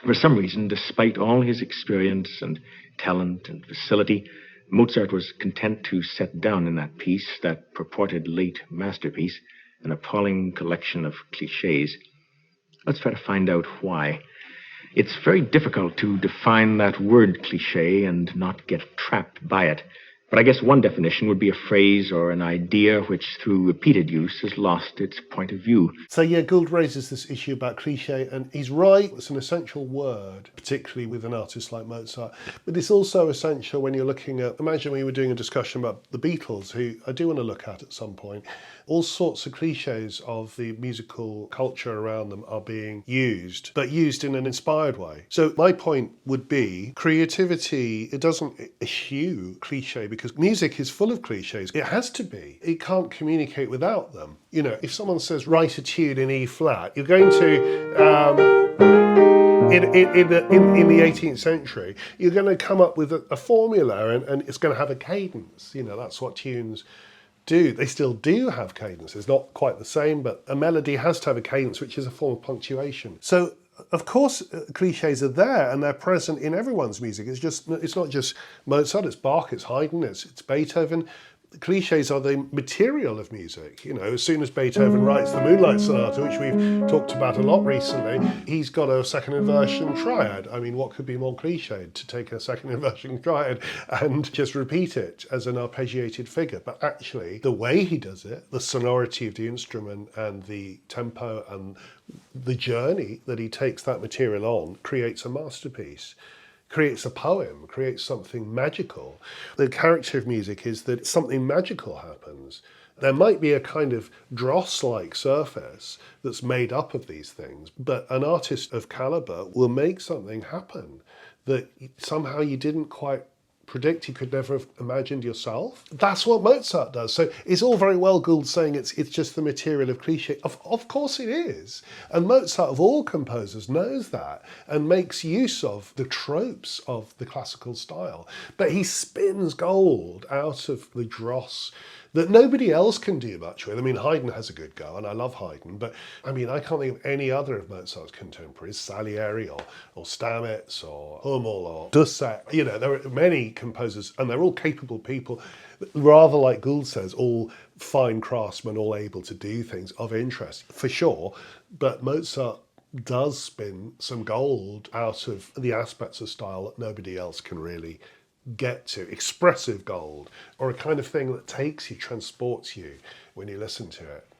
For some reason, despite all his experience and talent and facility, Mozart was content to set down in that piece, that purported late masterpiece, an appalling collection of cliches. Let's try to find out why. It's very difficult to define that word cliche and not get trapped by it. But I guess one definition would be a phrase or an idea which, through repeated use, has lost its point of view. So yeah, Gould raises this issue about cliche, and he's right. It's an essential word, particularly with an artist like Mozart. But it's also essential when you're looking at, imagine we were doing a discussion about the Beatles, who I do want to look at some point. All sorts of cliches of the musical culture around them are being used, but used in an inspired way. So my point would be creativity, it doesn't eschew cliche because music is full of cliches. It has to be. It can't communicate without them. You know, if someone says write a tune in E flat, you're going to in the 18th century, you're going to come up with a formula and it's going to have a cadence. You know, that's what tunes do. They still do have cadences, not quite the same, but a melody has to have a cadence, which is a form of punctuation. So of course, cliches are there and they're present in everyone's music. It's not just Mozart, it's Bach, it's Haydn, it's Beethoven. The cliches are the material of music. You know, as soon as Beethoven writes the Moonlight Sonata, which we've talked about a lot recently, he's got a second inversion triad. I mean, what could be more cliched to take a second inversion triad and just repeat it as an arpeggiated figure? But actually, the way he does it, the sonority of the instrument and the tempo and the journey that he takes that material on creates a masterpiece. Creates a poem, creates something magical. The character of music is that something magical happens. There might be a kind of dross-like surface that's made up of these things, but an artist of caliber will make something happen that somehow you didn't quite predict, you could never have imagined yourself. That's what Mozart does. So it's all very well Gould saying it's just the material of cliche. Of course it is. And Mozart, of all composers, knows that and makes use of the tropes of the classical style. But he spins gold out of the dross that nobody else can do much with. I mean, Haydn has a good go, and I love Haydn, but I mean, I can't think of any other of Mozart's contemporaries, Salieri or Stamitz or Hummel or Dussek. You know, there are many composers, and they're all capable people, rather like Gould says, all fine craftsmen, all able to do things of interest, for sure. But Mozart does spin some gold out of the aspects of style that nobody else can really get to. Expressive gold, or a kind of thing that takes you, transports you when you listen to it.